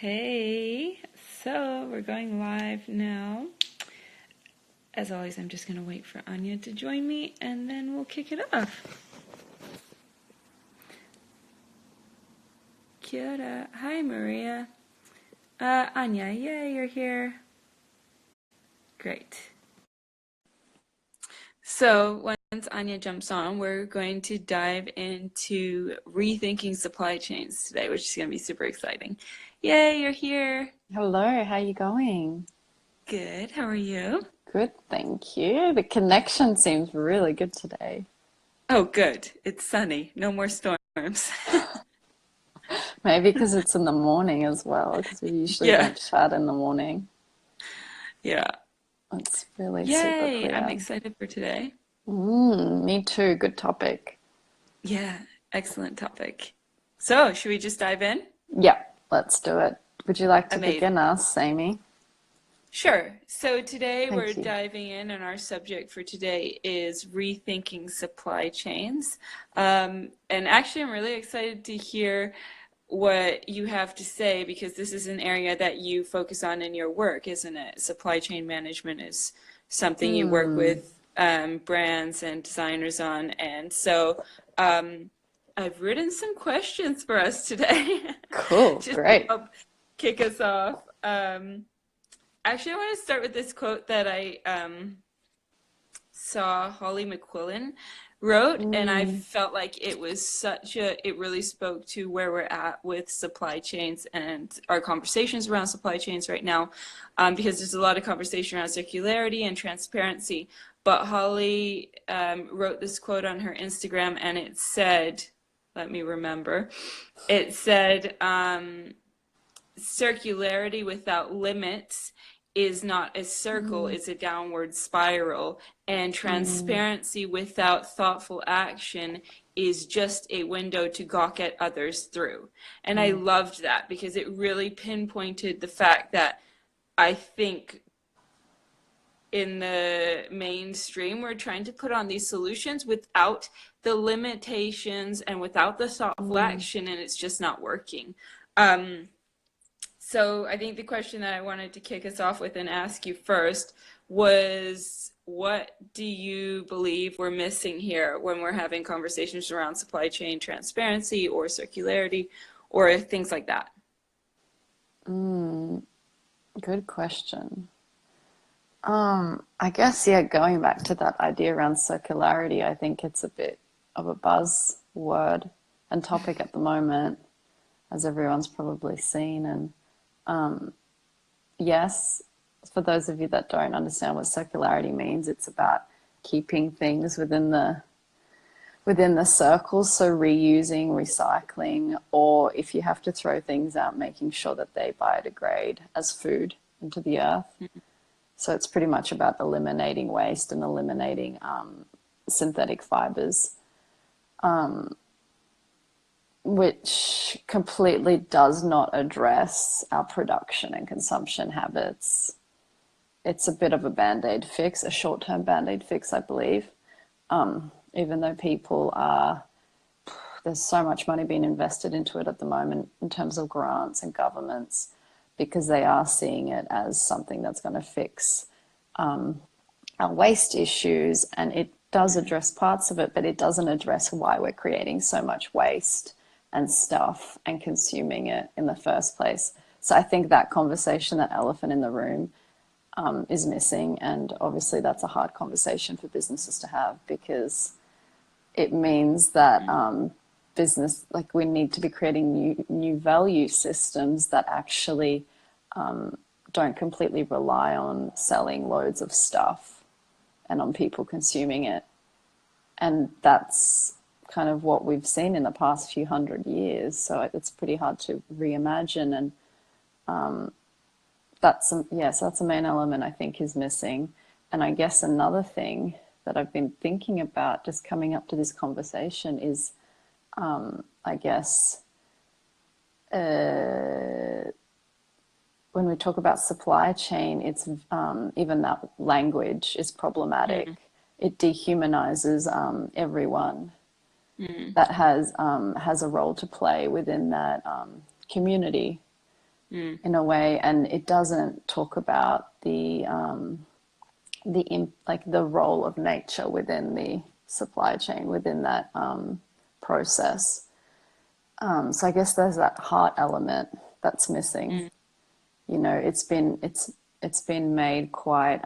Hey, so we're going live now. As always, I'm just going to wait for Anya to join me and then we'll kick it off. Kia ora. Hi, Maria. Anya, yay, you're here. Great. So once Anya jumps on, we're going to dive into rethinking supply chains today, which is going to be super exciting. Yay, you're here. Hello, how are you going? Good. How are you? Good, thank you. The connection seems really good today. Oh, good. It's sunny. No more storms. Maybe because it's in the morning as well, because we usually Yeah. don't chat in the morning. Yeah. It's really super Yay. I'm clear. excited for today. Me too, good topic. Yeah. Excellent topic. So, should we just dive in? Yeah, let's do it. Would you like to Amazing. begin us, Amy? Sure. So today we're Thank you. diving in, and our subject for today is rethinking supply chains. And actually, I'm really excited to hear what you have to say because this is an area that you focus on in your work, isn't it? Supply chain management is something you work Hmm, with brands and designers on. And so I've written some questions for us today cool, just to great. help kick us off. Actually, I want to start with this quote that I saw Holly McQuillan wrote, and I Mm, felt like it really spoke to where we're at with supply chains and our conversations around supply chains right now, because there's a lot of conversation around circularity and transparency. But Holly wrote this quote on her Instagram, and it said, let me remember, it said, circularity without limits is not a circle, mm, it's a downward spiral. And mm, transparency without thoughtful action is just a window to gawk at others through. And I mm, loved that because it really pinpointed the fact that I think in the mainstream we're trying to put on these solutions without the limitations and without the thoughtful mm. action, and it's just not working. Um, so I think the question that I wanted to kick us off with and ask you first was, what do you believe we're missing here when we're having conversations around supply chain transparency or circularity or things like that? Mm, good question. I guess, yeah, going back to that idea around circularity, I think it's a bit of a buzzword and topic at the moment, as everyone's probably seen. And yes, for those of you that don't understand what circularity means, it's about keeping things within the circle, so reusing, recycling, or if you have to throw things out, making sure that they biodegrade as food into the earth. So it's pretty much about eliminating waste and eliminating synthetic fibers, which completely does not address our production and consumption habits. It's a bit of a band-aid fix, a short-term band-aid fix, I believe. Even though there's so much money being invested into it at the moment in terms of grants and governments, because they are seeing it as something that's going to fix our waste issues, and it does address parts of it, but it doesn't address why we're creating so much waste and stuff and consuming it in the first place. So I think that conversation, that elephant in the room, is missing, and obviously that's a hard conversation for businesses to have, because it means that business, like, we need to be creating new value systems that actually don't completely rely on selling loads of stuff and on people consuming it. And that's kind of what we've seen in the past few hundred years. So it's pretty hard to reimagine. And so that's a main element I think is missing. And I guess another thing that I've been thinking about just coming up to this conversation is, I guess, when we talk about supply chain, it's even that language is problematic. It dehumanizes everyone Mm-hmm. that has a role to play within that community. Mm. in a way, and it doesn't talk about like the role of nature within the supply chain, within that process. So I guess there's that heart element that's missing. Mm. You know, it's been made quite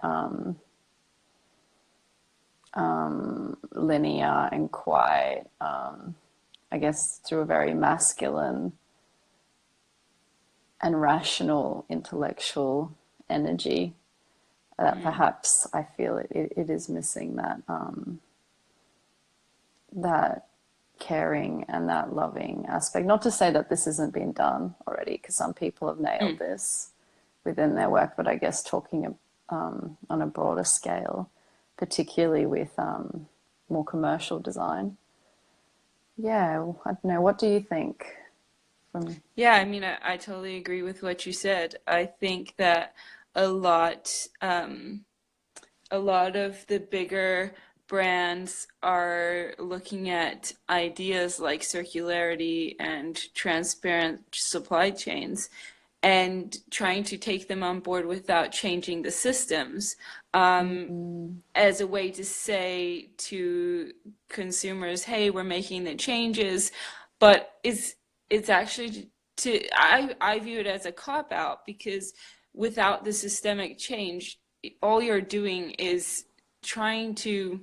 linear and quite, I guess, through a very masculine and rational intellectual energy that Mm. perhaps I feel it is missing that that caring and that loving aspect. Not to say that this hasn't been done already, because some people have nailed Mm. this within their work, but I guess talking on a broader scale, particularly with more commercial design. Yeah, I don't know. What do you think? From Yeah, I mean, I totally agree with what you said. I think that a lot, a lot of the bigger brands are looking at ideas like circularity and transparent supply chains and trying to take them on board without changing the systems, mm, as a way to say to consumers, hey, we're making the changes, but it's actually I view it as a cop out, because without the systemic change, all you're doing is trying to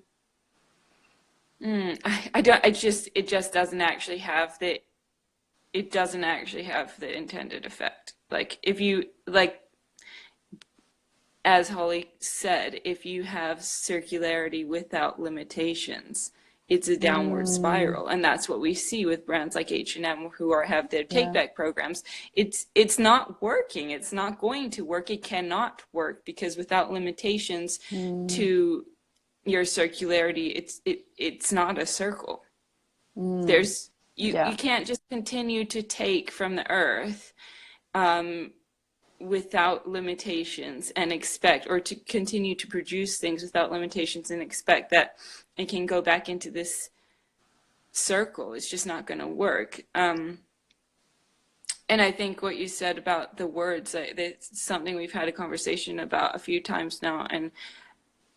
I don't it just doesn't actually have the it doesn't actually have the intended effect. Like if you like, as Holly said, if you have circularity without limitations, it's a downward mm, spiral, and that's what we see with brands like H&M who are have their take yeah, back programs. It's not working. It's not going to work. It cannot work, because without limitations mm, to your circularity, it's not a circle. mm, There's you yeah, can't just continue to take from the earth without limitations and expect, or to continue to produce things without limitations and expect that it can go back into this circle. It's just not going to work. And I think what you said about the words, it's something we've had a conversation about a few times now. And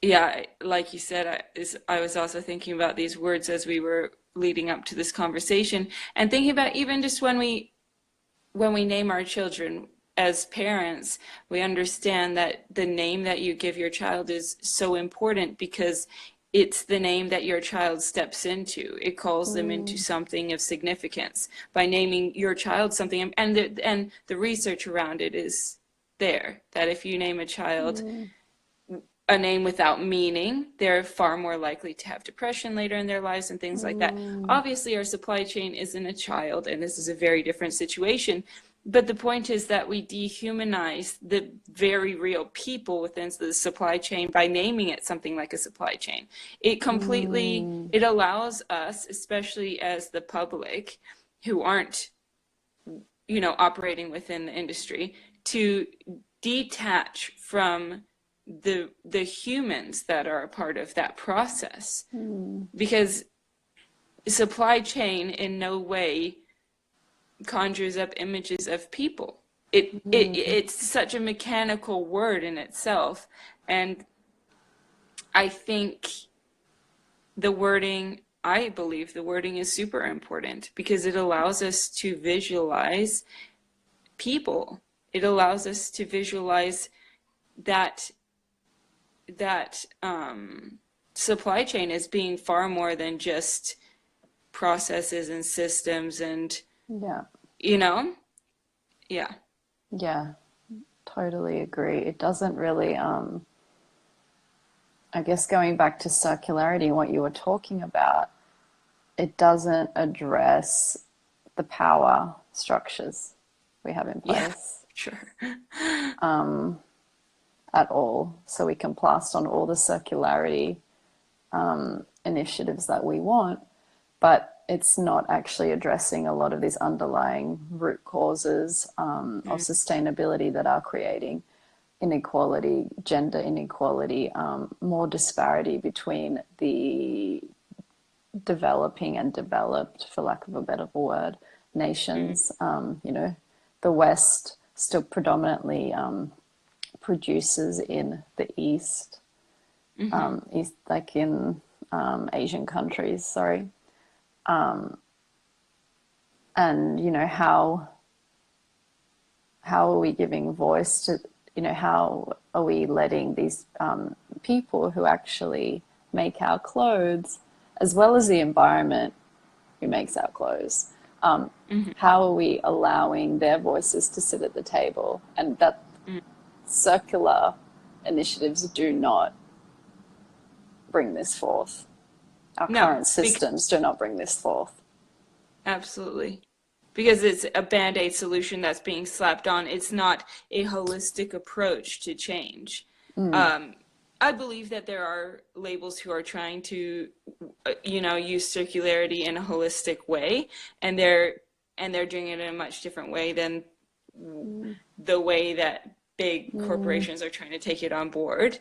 yeah, like you said, I was also thinking about these words as we were leading up to this conversation, and thinking about even just when we name our children, as parents, we understand that the name that you give your child is so important, because it's the name that your child steps into. It calls them into mm, something of significance by naming your child something. And the research around it is there, that if you name a child mm, a name without meaning, they're far more likely to have depression later in their lives and things like that. mm, Obviously, our supply chain isn't a child, and this is a very different situation. But the point is that we dehumanize the very real people within the supply chain by naming it something like a supply chain. mm, It allows us, especially as the public who aren't, operating within the industry, to detach from the humans that are a part of that process, mm, because supply chain in no way conjures up images of people. mm, It's such a mechanical word in itself, and I think I believe the wording is super important, because it allows us to visualize people. It allows us to visualize that supply chain as being far more than just processes and systems and, yeah, you know, yeah. yeah, totally agree. It doesn't really, I guess going back to circularity and what you were talking about, it doesn't address the power structures we have in Yeah, place sure. at all. So we can blast on all the circularity initiatives that we want, but it's not actually addressing a lot of these underlying root causes of Mm, sustainability that are creating inequality, gender inequality, more disparity between the developing and developed, for lack of a better word, mm, nations. You know, the West still predominantly producers in the East, East like in Asian countries, sorry. And, you know, how are we giving voice to, you know, how are we letting these people who actually make our clothes, as well as the environment who makes our clothes, how are we allowing their voices to sit at the table? And that circular initiatives do not bring this forth. Our No, current systems do not bring this forth. absolutely. Because it's a band-aid solution that's being slapped on. It's not a holistic approach to change. I believe that there are labels who are trying to, use circularity in a holistic way, and they're doing it in a much different way than the way that big corporations are trying to take it on board.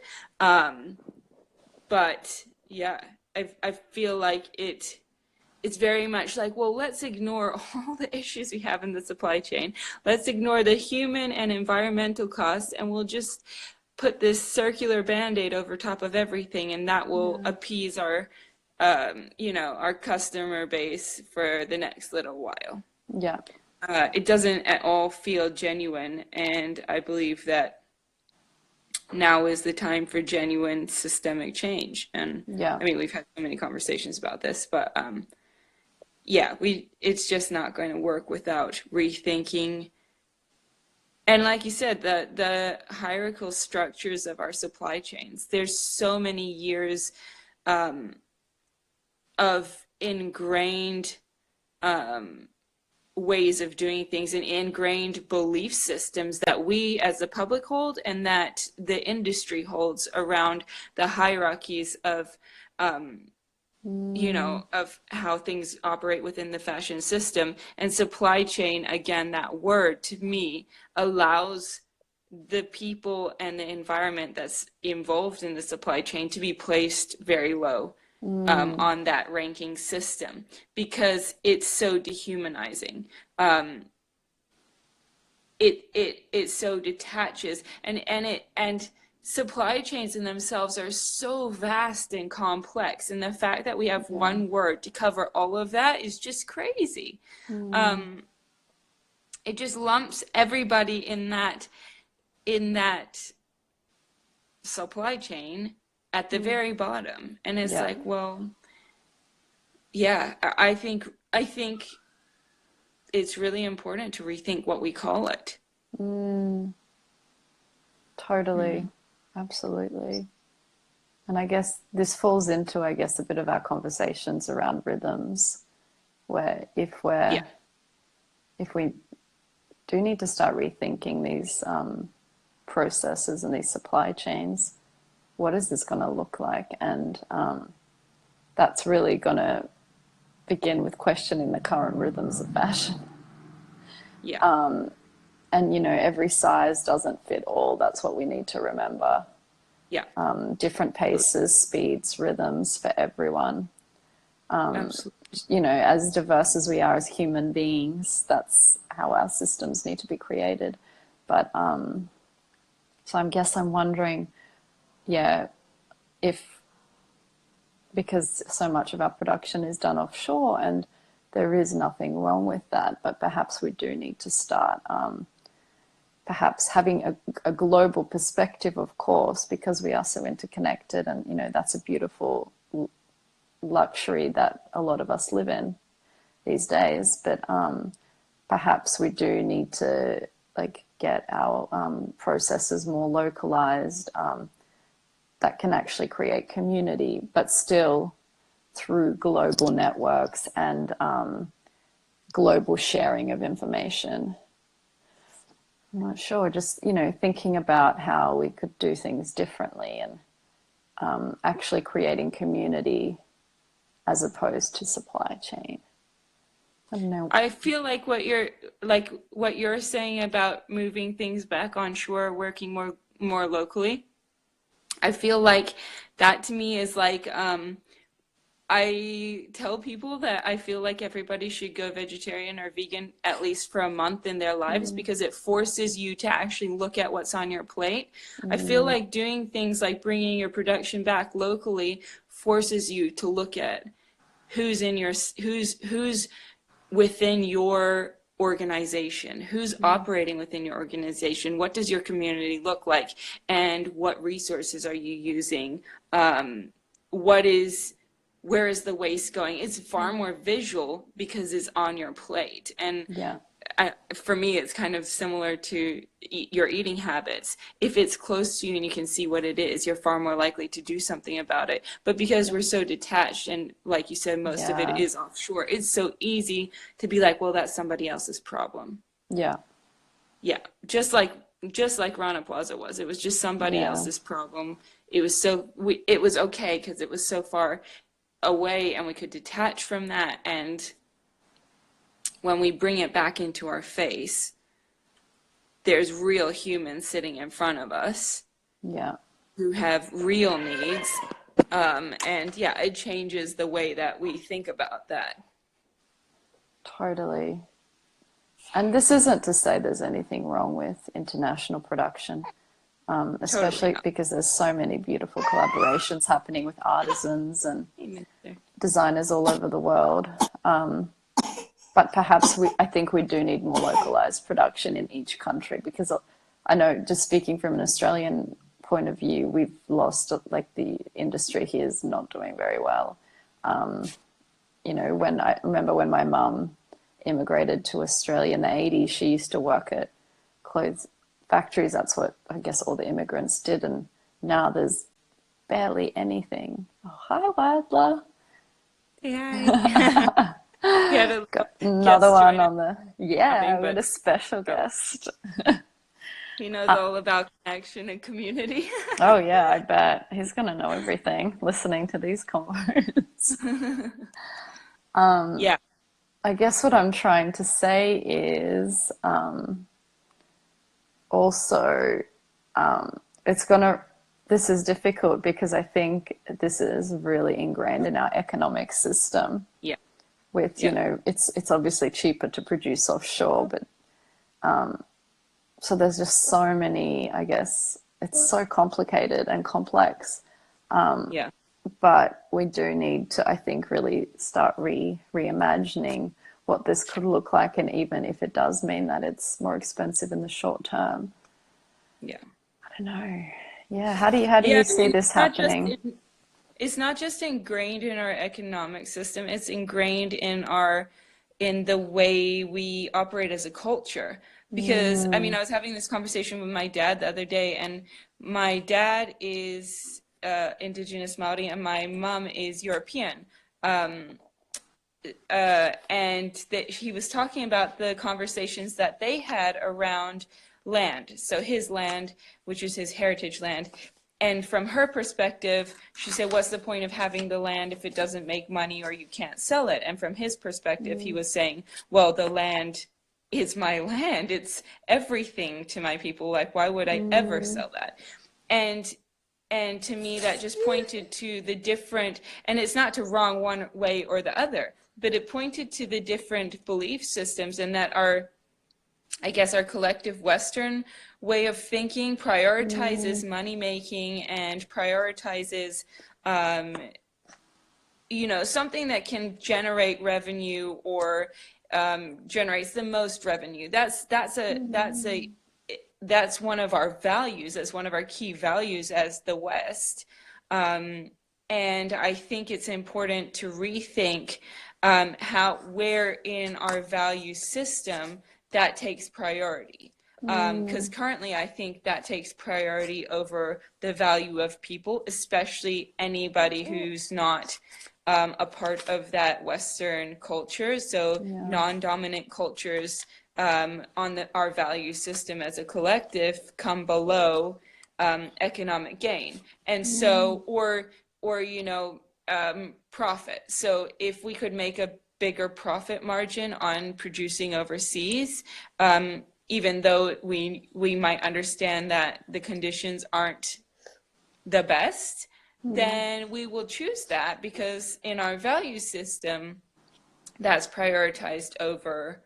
But yeah, I feel like it's very much like, well, let's ignore all the issues we have in the supply chain. Let's ignore the human and environmental costs, and we'll just put this circular band-aid over top of everything, and that will appease our, our customer base for the next little while. Yeah. It doesn't at all feel genuine, and I believe that now is the time for genuine systemic change. And Yeah. I mean, we've had so many conversations about this, but it's just not going to work without rethinking. And like you said, the hierarchical structures of our supply chains, there's so many years of ingrained ways of doing things and ingrained belief systems that we as the public hold and that the industry holds around the hierarchies of of how things operate within the fashion system. And supply chain, again, that word to me allows the people and the environment that's involved in the supply chain to be placed very low on that ranking system, because it's so dehumanizing. It so detaches, and supply chains in themselves are so vast and complex, and the fact that we have one word to cover all of that is just crazy. It just lumps everybody in that supply chain at the very bottom, and it's like, well, yeah, I think it's really important to rethink what we call it. Totally. Absolutely. And I guess this falls into, I guess, a bit of our conversations around rhythms, where if we do need to start rethinking these processes and these supply chains, what is this going to look like? And that's really going to begin with questioning the current rhythms of fashion. Yeah. And, you know, every size doesn't fit all. That's what we need to remember. Yeah. Different paces, speeds, rhythms for everyone. Absolutely. You know, as diverse as we are as human beings, that's how our systems need to be created. But so I'm wondering, if, because so much of our production is done offshore, and there is nothing wrong with that, but perhaps we do need to start perhaps having a global perspective, of course, because we are so interconnected, and, you know, that's a beautiful luxury that a lot of us live in these days. But perhaps we do need to get our processes more localized, that can actually create community, but still through global networks and global sharing of information. I'm not sure, just, you know, thinking about how we could do things differently, and actually creating community as opposed to supply chain. I don't know. I feel like what you're saying about moving things back on shore, working more locally, I feel like that to me is like I tell people that I feel like everybody should go vegetarian or vegan at least for a month in their lives Mm, because it forces you to actually look at what's on your plate. I feel mm, like doing things like bringing your production back locally forces you to look at who's in your who's within your organization, who's mm. operating within your organization, what does your community look like, and what resources are you using, what is where is the waste going. It's far more visual because it's on your plate. And Yeah, for me, it's kind of similar to your eating habits. If it's close to you and you can see what it is, you're far more likely to do something about it. But because yeah, we're so detached and, like you said, most of it yeah, is offshore, it's so easy to be like, well, that's somebody else's problem. yeah, Yeah, just like Rana Plaza was. It was just somebody yeah, else's problem. It was it was okay because it was so far away and we could detach from that. And when we bring it back into our face, there's real humans sitting in front of us yeah, who have real needs. And yeah, it changes the way that we think about that. totally. And this isn't to say there's anything wrong with international production, Totally especially not. because there's so many beautiful collaborations happening with artisans and Amen there. designers all over the world. But perhaps I think we do need more localized production in each country because I know, just speaking from an Australian point of view, we've lost, like, the industry here is not doing very well. When I remember when my mum immigrated to Australia in the 80s, she used to work at clothes factories. That's what I guess all the immigrants did. And now there's barely anything. Oh, hi, Wadla. Hey, hi. We had a Got another guest one join us on the, yeah, shopping, we had but a special oh, guest. he knows Uh, all about connection and community. oh, yeah, I bet. He's going to know everything listening to these convos. Yeah, I guess what I'm trying to say is also it's going to, this is difficult because I think this is really ingrained in our economic system yeah, with, yeah. it's obviously cheaper to produce offshore, but so there's just so many, I guess, it's so complicated and complex. Yeah. But we do need to, I think, really start reimagining what this could look like, and even if it does mean that it's more expensive in the short term. Yeah. I don't know. Yeah, how do you Yeah, see this happening? it's not just ingrained in our economic system, it's ingrained in the way we operate as a culture. Because I mean, Mm, I was having this conversation with my dad the other day, and my dad is Indigenous Maori and my mom is European. Um, and that he was talking about the conversations that they had around land. So his land, which is his heritage land. And from her perspective, she said, what's the point of having the land if it doesn't make money or you can't sell it? And from his perspective, he mm, was saying, well, the land is my land. It's everything to my people. Like, why would I ever mm, sell that? And and to me, that just pointed to the different, and it's not to wrong one way or the other, but it pointed to the different belief systems and that I guess our collective Western way of thinking mm, prioritizes money making and prioritizes, um, something that can generate revenue or generates the most revenue. mm, That's one of our values. That's one of our key values as the West. Um, and I think it's important to rethink where in our value system that takes priority. Because mm, currently, I think that takes priority over the value of people, especially anybody who's not a part of that Western culture. So yeah. non-dominant cultures our value system as a collective come below economic gain, and Mm, so or profit. So if we could make a bigger profit margin on producing overseas, even though we might understand that the conditions aren't the best, then we will choose that because in our value system, that's prioritized over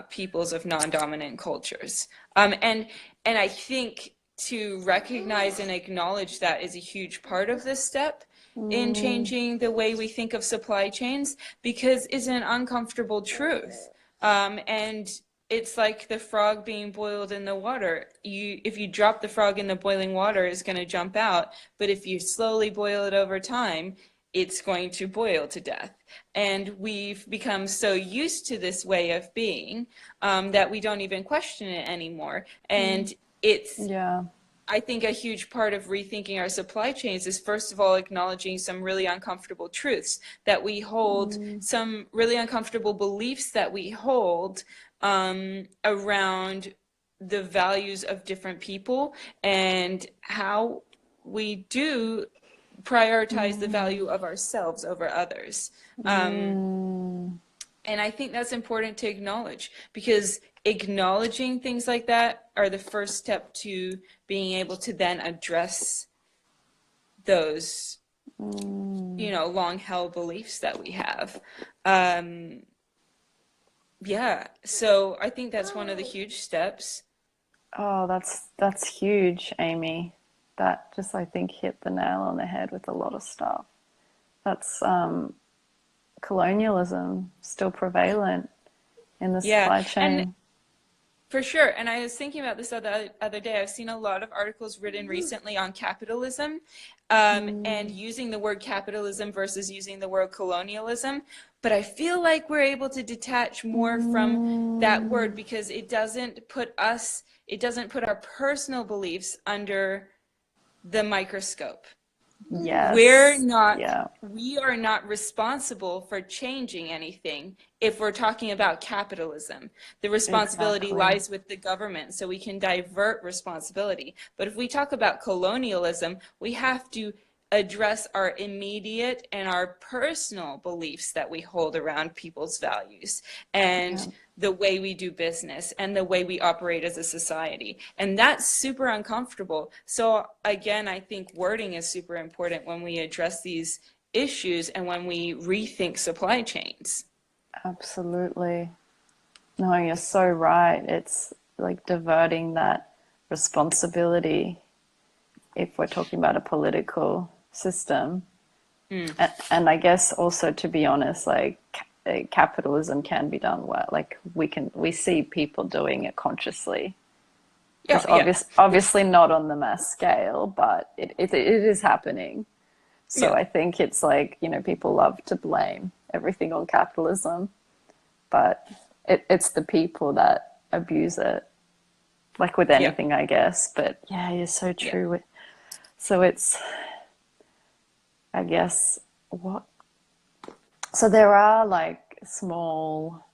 peoples of non-dominant cultures. And I think to recognize and acknowledge that is a huge part of this step in changing the way we think of supply chains, because it's an uncomfortable truth. And it's like the frog being boiled in the water. If you drop the frog in the boiling water, it's going to jump out. But if you slowly boil it over time, it's going to boil to death. And we've become so used to this way of being that we don't even question it anymore. And it's, I think, a huge part of rethinking our supply chains is, first of all, acknowledging some really uncomfortable truths that we hold, some really uncomfortable beliefs that we hold around the values of different people and how we do prioritize the value of ourselves over others. And I think that's important to acknowledge, because acknowledging things like that are the first step to being able to then address those, long held beliefs that we have. So I think that's one of the huge steps. Oh, that's huge, Amy. That just, I think, hit the nail on the head with a lot of stuff. That's colonialism still prevalent in the supply chain. And for sure. And I was thinking about this other day. I've seen a lot of articles written recently on capitalism and using the word capitalism versus using the word colonialism. But I feel like we're able to detach more from that word because it doesn't put our personal beliefs under the microscope. Yes. We are not responsible for changing anything if we're talking about capitalism. The responsibility lies with the government, so we can divert responsibility. But if we talk about colonialism, we have to address our immediate and our personal beliefs that we hold around people's values and the way we do business and the way we operate as a society. And that's super uncomfortable. So again, I think wording is super important when we address these issues and when we rethink supply chains. Absolutely. No, you're so right. It's like diverting that responsibility if we're talking about a political system. And I guess also, to be honest, like capitalism can be done well. Like we see people doing it consciously. It's obviously not on the mass scale, but it is happening. So I think it's like, people love to blame everything on capitalism, but it's the people that abuse it, like with anything, I guess. But yeah, you're so true. So it's, I guess, so there are like small,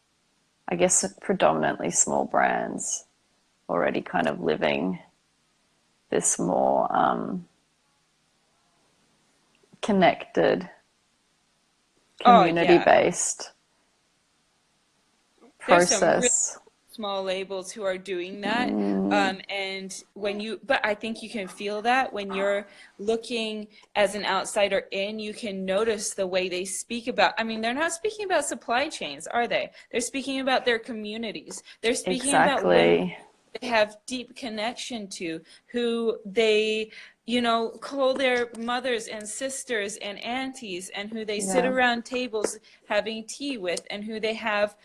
I guess predominantly small brands already kind of living this more connected, community-based process. There's some really small labels who are doing that, and but I think you can feel that when you're looking as an outsider in. You can notice the way they speak about. I mean, they're not speaking about supply chains, are they? They're speaking about their communities. They're speaking about women they have deep connection to, who they call their mothers and sisters and aunties, and who they sit around tables having tea with, and who they have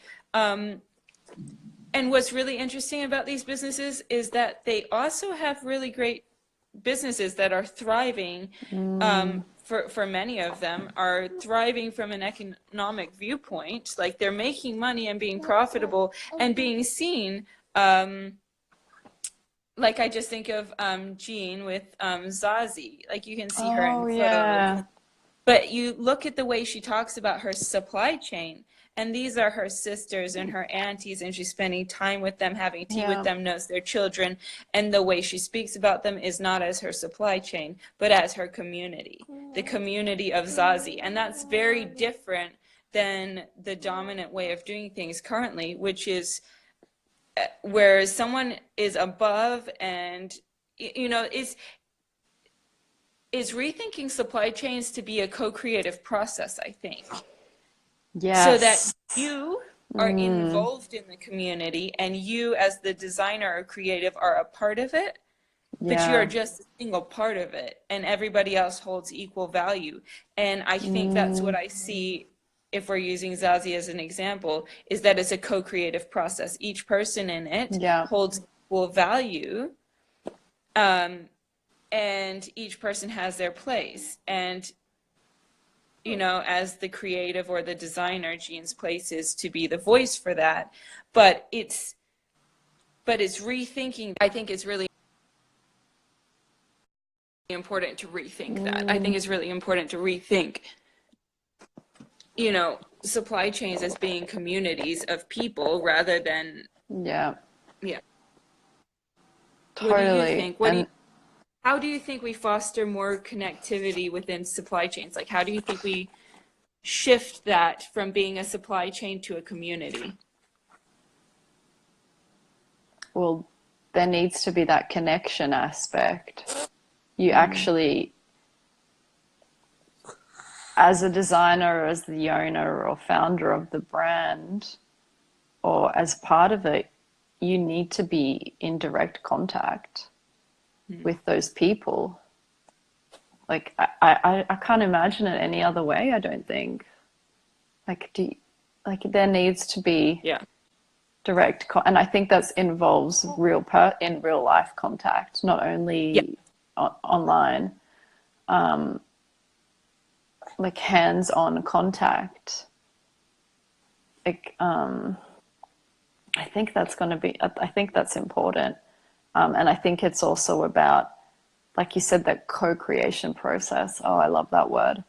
and what's really interesting about these businesses is that they also have really great businesses that are thriving. For many of them are thriving from an economic viewpoint, like they're making money and being profitable and being seen. Like I just think of Jean with Zazie. Like you can see her in photos. But you look at the way she talks about her supply chain, and these are her sisters and her aunties, and she's spending time with them, having tea with them, knows their children, and the way she speaks about them is not as her supply chain, but as her community, the community of Zazie. And that's very different than the dominant way of doing things currently, which is where someone is above and, is rethinking supply chains to be a co-creative process, I think, so that Yes. you are involved in the community and you as the designer or creative are a part of it, but you are Yeah. just a single part of it and everybody else holds equal value. And I think that's what I see if we're using Zazie as an example, is that it's a co-creative process. Each person in it Yeah. holds equal value, and each person has their place. And as the creative or the designer, Jean's place is to be the voice for that. But it's rethinking. I think it's really important to rethink that. I think it's really important to rethink, supply chains as being communities of people rather than, Yeah. yeah. What do you Totally. think? And How do you think we foster more connectivity within supply chains? Like, how do you think we shift that from being a supply chain to a community? well, there needs to be that connection aspect. You actually, as a designer, or as the owner or founder of the brand, or as part of it, you need to be in direct contact with those people. Like, I can't imagine it any other way, I don't think. Like, there needs to be Yeah. and I think that involves in real life contact, not Yeah. only online, like hands-on contact. Like, I think that's important. And I think it's also about, like you said, that co-creation process. Oh, I love that word.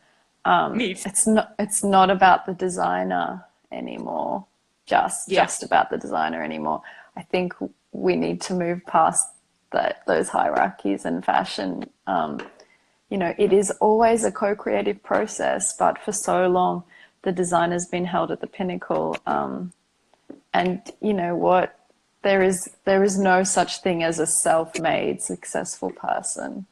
Me too. It's not about the designer anymore, Yeah. just about the designer anymore. I think we need to move past those hierarchies in fashion. It is always a co-creative process, but for so long, the designer's been held at the pinnacle. And you know what? There is no such thing as a self-made successful person.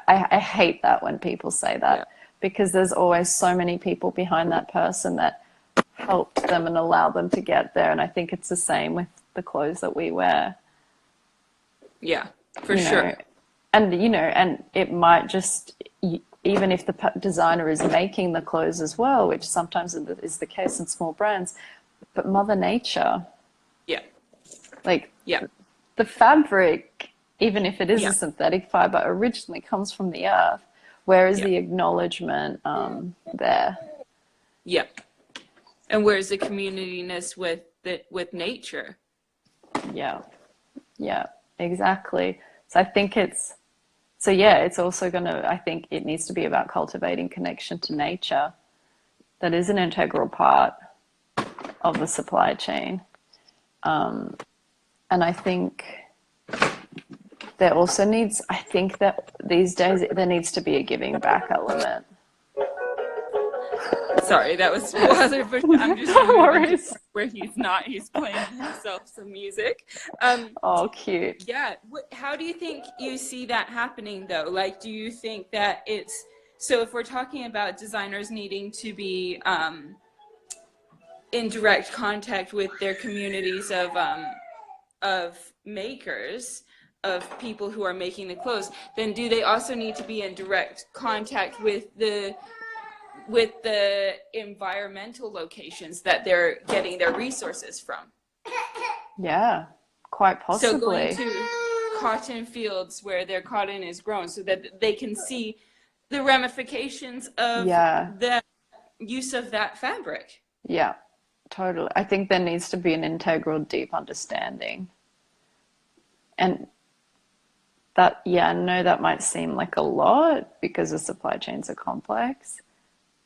I hate that when people say that, Yeah. because there's always so many people behind that person that helped them and allowed them to get there. And I think it's the same with the clothes that we wear. Yeah, for you know, sure. and it might just, even if the designer is making the clothes as well, which sometimes is the case in small brands, but Mother Nature, Yeah. like Yeah. the fabric, even if it is Yeah. a synthetic fiber, originally comes from the earth. Where is Yeah. the acknowledgement there? Yeah. And where's the communityness with nature? Yeah, yeah, exactly. So I think it's also I think it needs to be about cultivating connection to nature. That is an integral part of the supply chain. And I think I think that these days there needs to be a giving back element. Sorry, that was Rutherford. I'm just No moving to the worries. part where he's playing himself some music. Oh, cute. Yeah. How do you think you see that happening, though? Like, do you think that so if we're talking about designers needing to be in direct contact with their communities of makers, of people who are making the clothes, then do they also need to be in direct contact with the environmental locations that they're getting their resources from? Yeah, quite So going possibly. to cotton fields where their cotton is grown so that they can see the ramifications of Yeah, the use of that fabric. yeah, totally. I think there needs to be an integral, deep understanding. And I know that might seem like a lot because the supply chains are complex,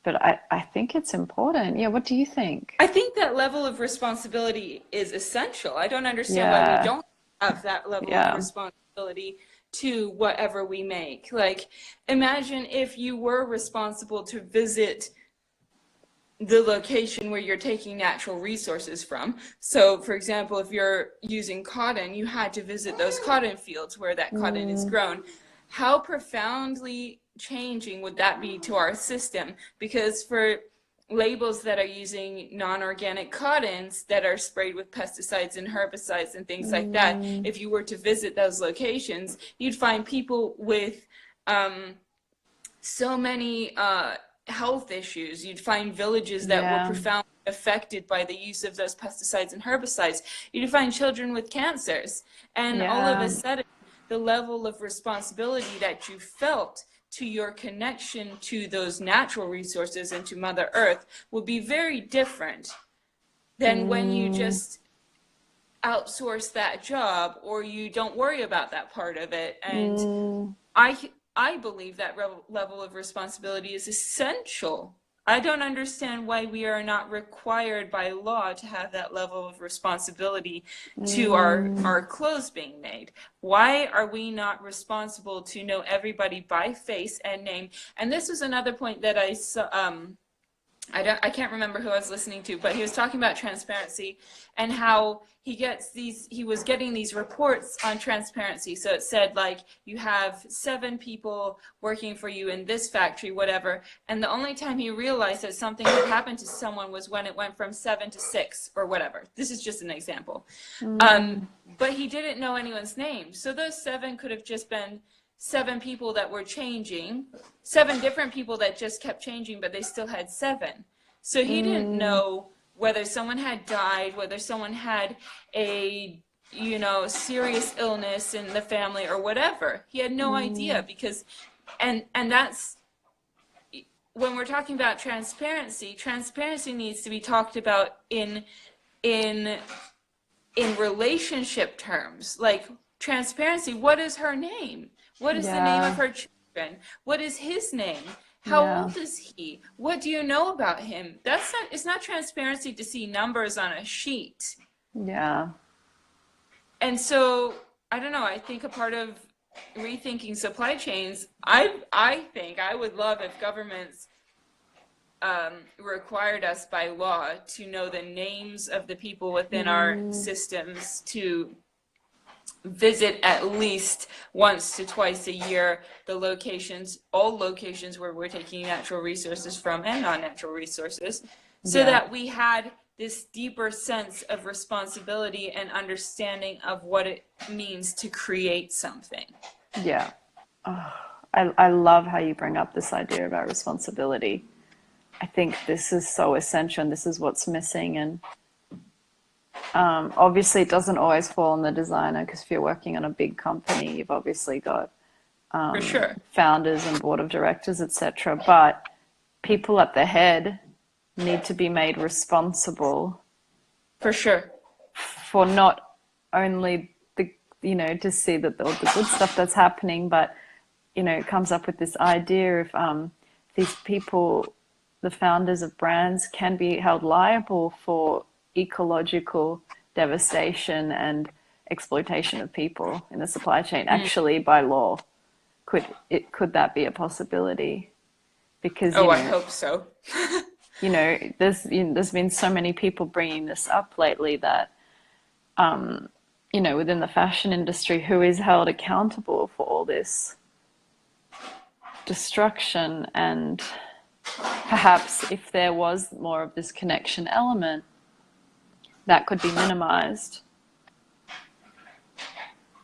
but I think it's important. Yeah, what do you think? I think that level of responsibility is essential. I don't understand why we Yeah, don't have that level of yeah, responsibility to whatever we make. Like, imagine if you were responsible to visit the location where you're taking natural resources from. So, for example, if you're using cotton, you had to visit those cotton fields where that cotton is grown. How profoundly changing would that be to our system? Because for labels that are using non-organic cottons that are sprayed with pesticides and herbicides and things like that, if you were to visit those locations, you'd find people with so many health issues. You'd find villages that were profoundly affected by the use of those pesticides and herbicides. You'd find children with cancers. And all of a sudden, the level of responsibility that you felt to your connection to those natural resources and to Mother Earth would be very different than when you just outsource that job or you don't worry about that part of it. And I believe that level of responsibility is essential. I don't understand why we are not required by law to have that level of responsibility to our clothes being made. Why are we not responsible to know everybody by face and name? And this was another point that I saw. I can't remember who I was listening to, but he was talking about transparency and how he was getting these reports on transparency. So it said, like, you have 7 people working for you in this factory, whatever. And the only time he realized that something had happened to someone was when it went from 7 to 6 or whatever. This is just an example. But he didn't know anyone's name. So those 7 could have just been 7 people that were changing, 7 different people that just kept changing, but they still had 7. So he didn't know whether someone had died, whether someone had a, serious illness in the family or whatever. He had no idea because, and that's, when we're talking about transparency needs to be talked about in relationship terms. Like, transparency, what is her name? What is the name of her children? What is his name? How old is he? What do you know about him? It's not transparency to see numbers on a sheet. Yeah. And so, I don't know, I think a part of rethinking supply chains, I think I would love if governments required us by law to know the names of the people within our systems, to visit at least once to twice a year all locations where we're taking natural resources from and non-natural resources, so that we had this deeper sense of responsibility and understanding of what it means to create something. Yeah. Oh, I love how you bring up this idea about responsibility. I think this is so essential, and this is what's missing. And obviously it doesn't always fall on the designer, because if you're working on a big company, you've obviously got For sure. founders and board of directors, etc. But people at the head need to be made responsible. For sure. For not only to see that all the good stuff that's happening, but it comes up with this idea of these people, the founders of brands, can be held liable for ecological devastation and exploitation of people in the supply chain, actually by law. Could that be a possibility? Because I hope so. there's been so many people bringing this up lately that within the fashion industry, who is held accountable for all this destruction. And perhaps if there was more of this connection element, that could be minimized.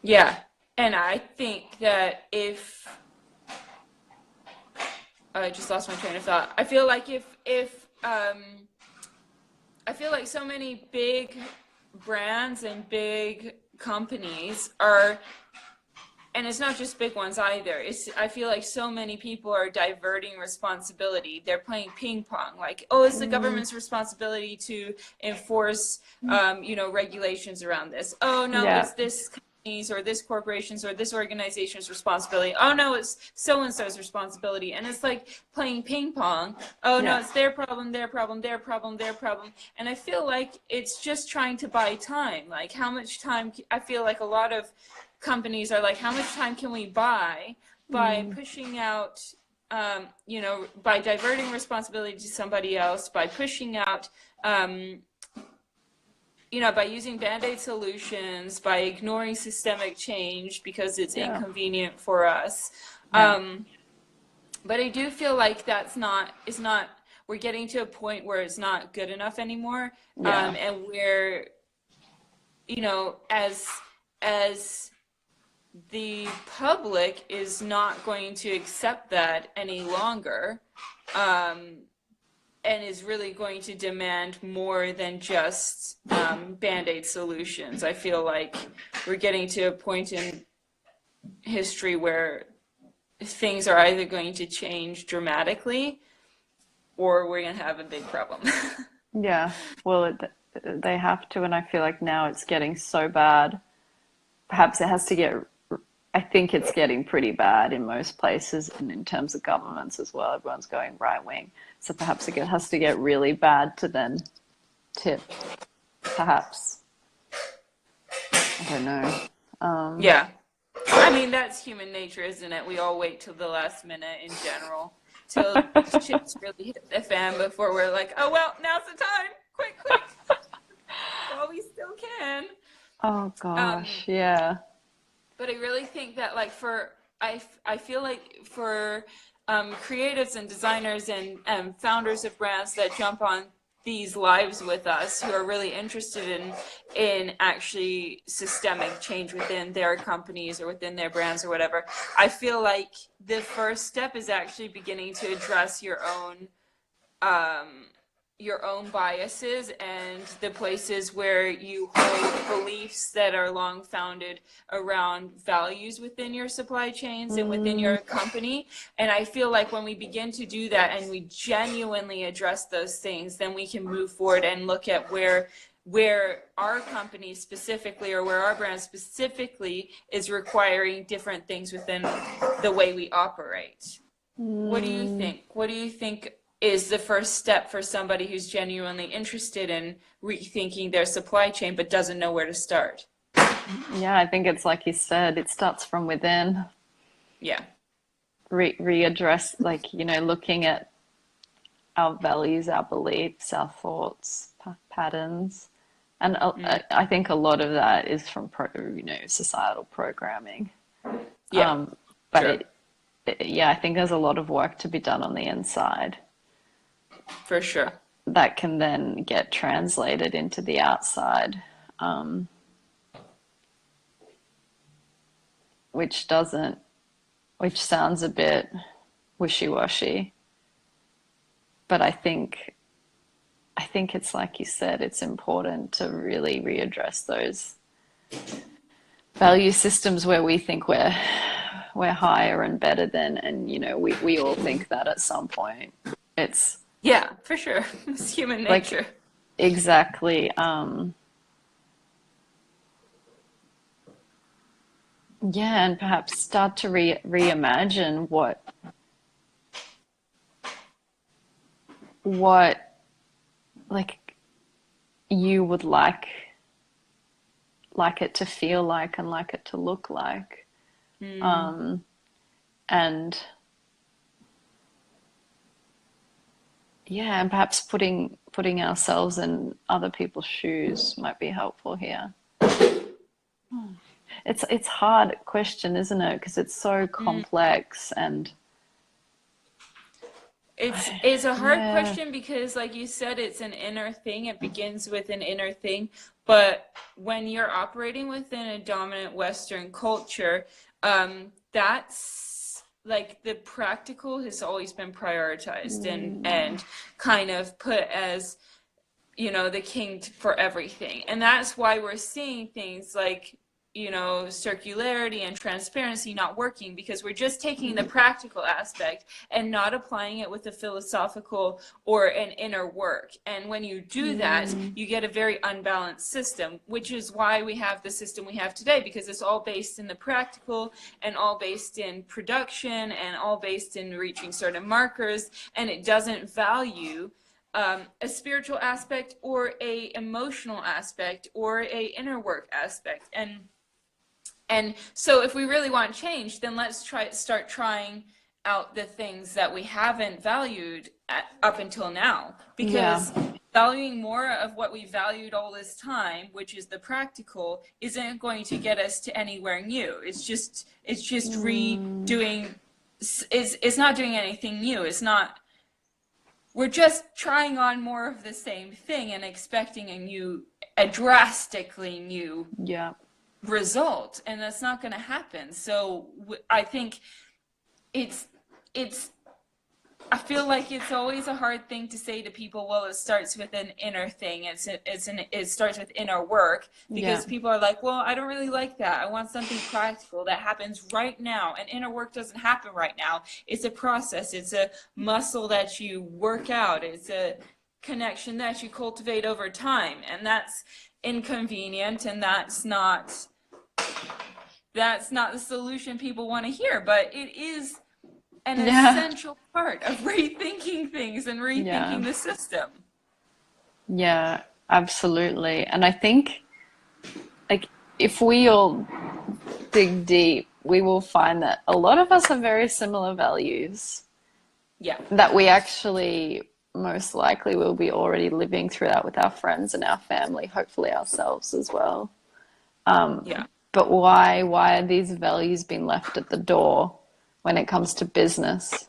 Yeah, and I think that if I just lost my train of thought. I feel like I feel like so many big brands and big companies are, and it's not just big ones either. I feel like so many people are diverting responsibility. They're playing ping pong. Like, it's the government's responsibility to enforce, regulations around this. Oh no, it's this company's or this corporation's or this organization's responsibility. Oh no, it's so and so's responsibility. And it's like playing ping pong. Oh no, it's their problem, their problem, their problem, their problem. And I feel like it's just trying to buy time. Like, how much time? I feel like a lot of companies are like, how much time can we buy by pushing out, by diverting responsibility to somebody else, by pushing out, by using Band-Aid solutions, by ignoring systemic change because it's inconvenient for us. But I do feel like it's not, we're getting to a point where it's not good enough anymore. Yeah. And we're, as the public is not going to accept that any longer, and is really going to demand more than just Band-Aid solutions. I feel like we're getting to a point in history where things are either going to change dramatically or we're going to have a big problem. Yeah. Well, they have to, and I feel like now it's getting so bad. Perhaps it has to get, I think it's getting pretty bad in most places, and in terms of governments as well. Everyone's going right wing. So perhaps it has to get really bad to then tip, perhaps. I don't know. Yeah. I mean, that's human nature, isn't it? We all wait till the last minute in general, till shit's really hit the fan before we're like, oh, well, now's the time. Quick, quick. While we still can. Oh gosh, yeah. But I really think that, like, I feel like for creatives and designers and founders of brands that jump on these lives with us, who are really interested in actually systemic change within their companies or within their brands or whatever, I feel like the first step is actually beginning to address your own biases and the places where you hold beliefs that are long founded around values within your supply chains and within your company. And I feel like when we begin to do that and we genuinely address those things, then we can move forward and look at where our company specifically, or where our brand specifically, is requiring different things within the way we operate. What do you think? What do you think is the first step for somebody who's genuinely interested in rethinking their supply chain but doesn't know where to start? Yeah, I think it's like you said, it starts from within. Yeah. Readdress, like, looking at our values, our beliefs, our thoughts, patterns. And I think a lot of that is from, societal programming. Yeah. But Sure. yeah, I think there's a lot of work to be done on the inside For sure. that can then get translated into the outside, which sounds a bit wishy-washy. But I think it's like you said, it's important to really readdress those value systems where we think we're higher and better than, and we all think that at some point. It's Yeah, for sure. It's human nature. like exactly. Yeah, and perhaps start to reimagine what like you would like it to feel like and like it to look like. And yeah, and perhaps putting ourselves in other people's shoes might be helpful here. It's hard question, isn't it? Because it's so complex and it's a hard yeah. question because, like you said, it's an inner thing. It begins with an inner thing. But when you're operating within a dominant Western culture, that's like the practical has always been prioritized and kind of put as, the king for everything. And that's why we're seeing things like, circularity and transparency not working, because we're just taking the practical aspect and not applying it with a philosophical or an inner work. And when you do that, you get a very unbalanced system, which is why we have the system we have today, because it's all based in the practical and all based in production and all based in reaching certain markers, and it doesn't value a spiritual aspect or a emotional aspect or a inner work aspect. And so if we really want change, then let's start trying out the things that we haven't valued up until now. Because valuing more of what we valued all this time, which is the practical, isn't going to get us to anywhere new. It's just redoing is not doing anything new. It's not, we're just trying on more of the same thing and expecting a drastically new Yeah. result, and that's not going to happen. So I think it's it's I feel like it's always a hard thing to say to people, well, it starts with an inner thing. It starts with inner work, Yeah. because people are like, well, I don't really like that. I want something practical that happens right now. And inner work doesn't happen right now. It's a process. It's a muscle that you work out. It's a connection that you cultivate over time. And that's inconvenient, and that's not the solution people want to hear, but it is an Yeah. essential part of rethinking things and Yeah. rethinking the system. Yeah, absolutely. And I think, like, if we all dig deep, we will find that a lot of us have very similar values Yeah, that we actually most likely will be already living through that with our friends and our family, hopefully ourselves as well. yeah. But why are these values being left at the door when it comes to business?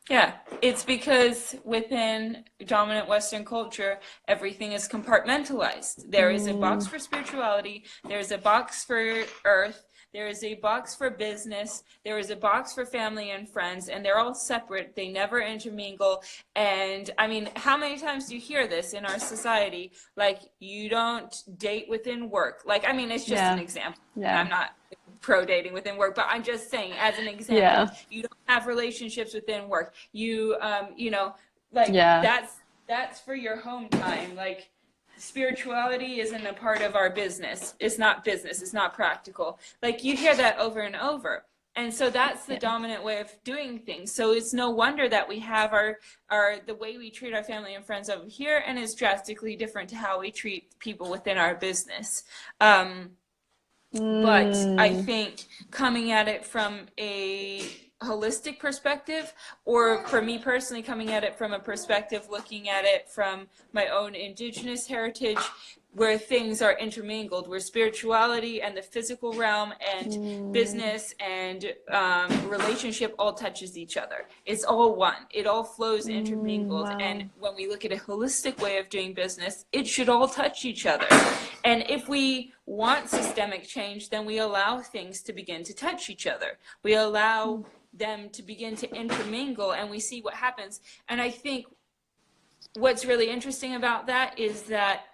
Yeah, it's because within dominant Western culture, everything is compartmentalized. There is a box for spirituality, there's a box for earth, there is a box for business, there is a box for family and friends, and they're all separate. They never intermingle. And I mean, how many times do you hear this in our society? Like, you don't date within work. Like, I mean, it's just an Yeah, example. And yeah, I'm not pro dating within work, but I'm just saying, as an example, yeah, you don't have relationships within work. Like, yeah, that's for your home time. Like, spirituality isn't a part of our business. It's not business. It's not practical. Like, you hear that over and over. And so that's the yeah. dominant way of doing things. So it's no wonder that we have our the way we treat our family and friends over here, and it's drastically different to how we treat people within our business. But I Mm, think coming at it from a holistic perspective, or for me personally, coming at it from a perspective looking at it from my own indigenous heritage, where things are intermingled, where spirituality and the physical realm and mm, business and relationship all touches each other. It's all one. It all flows intermingled. And wow. when we look at a holistic way of doing business, it should all touch each other. And if we want systemic change, then we allow things to begin to touch each other. We allow them to begin to intermingle, and we see what happens. And I think what's really interesting about that is that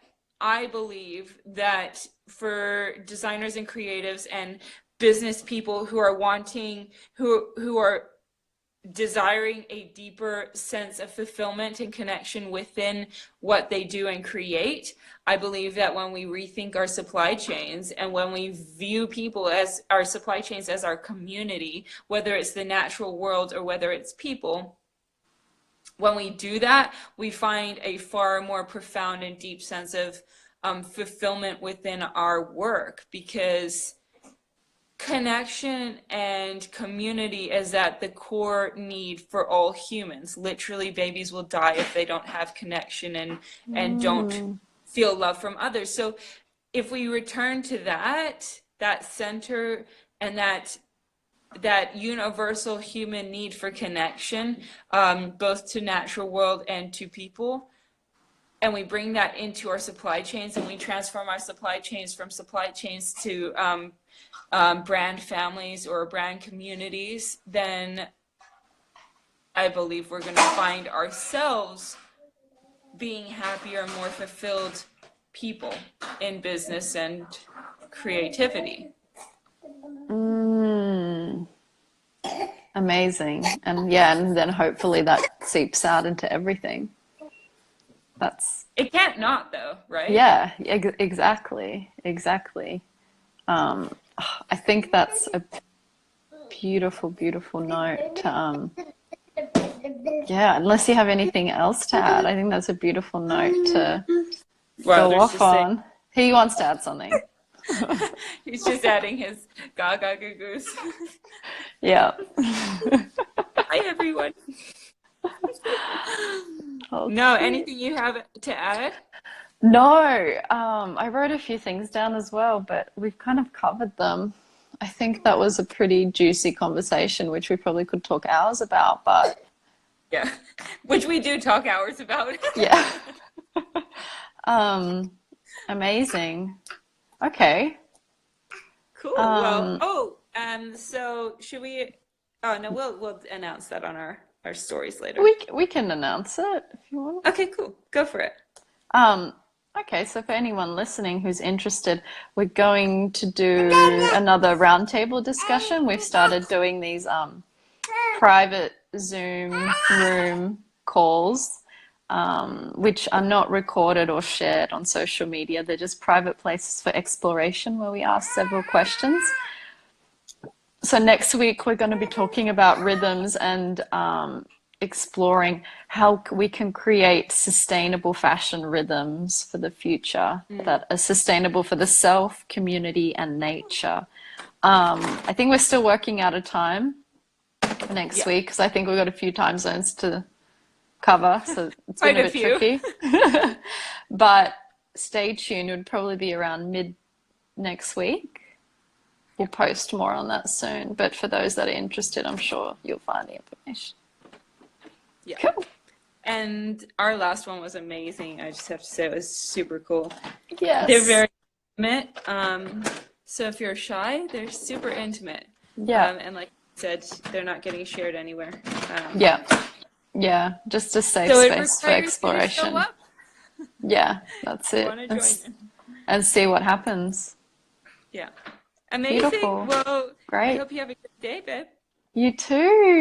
I believe that for designers and creatives and business people who are who are desiring a deeper sense of fulfillment and connection within what they do and create, I believe that when we rethink our supply chains and when we view people as our supply chains as our community, whether it's the natural world or whether it's people, when we do that, we find a far more profound and deep sense of fulfillment within our work, because connection and community is at the core need for all humans. Literally, babies will die if they don't have connection and don't Mm, feel love from others. So if we return to that center and that universal human need for connection, both to natural world and to people, and we bring that into our supply chains, and we transform our supply chains from supply chains to brand families or brand communities, then I believe we're going to find ourselves being happier, more fulfilled people in business and creativity. mm, amazing. And yeah, and then hopefully that seeps out into everything. That's, It can't not, though, right? yeah, exactly, exactly. Um, I think that's a beautiful, beautiful note to, yeah, unless you have anything else to add, I think that's a beautiful note to Wow, go there's off just saying. on. He wants to add something. He's just adding his gaga goo goose. Yeah. Hi, everyone. Oh, No, cute. anything you have to add? No, I wrote a few things down as well, but we've kind of covered them. I think that was a pretty juicy conversation, which we probably could talk hours about, but Yeah, which we do talk hours about. yeah. Amazing. Okay. Cool. Well, so should we? Oh no, we'll announce that on our stories later. We can announce it if you want. Okay, cool. Go for it. Um, okay, so for anyone listening who's interested, we're going to do another roundtable discussion. We've started doing these private Zoom room calls, which are not recorded or shared on social media. They're just private places for exploration where we ask several questions. So next week we're going to be talking about rhythms and exploring how we can create sustainable fashion rhythms for the future that are sustainable for the self, community, and nature. I think we're still working out a time for next week because I think we've got a few time zones to cover, so it's been a bit tricky. But stay tuned. It would probably be around mid next week. We'll post more on that soon. But for those that are interested, I'm sure you'll find the information. Yeah. Cool. And our last one was amazing. I just have to say it was super cool. Yes. They're very intimate. So if you're shy, they're super intimate. Yeah. And like I said, they're not getting shared anywhere. Yeah. Yeah. Just a safe space for exploration. You to show up. Yeah, that's it. And see what happens. Yeah. Amazing. Beautiful. Well, great. I hope you have a good day, babe. You too.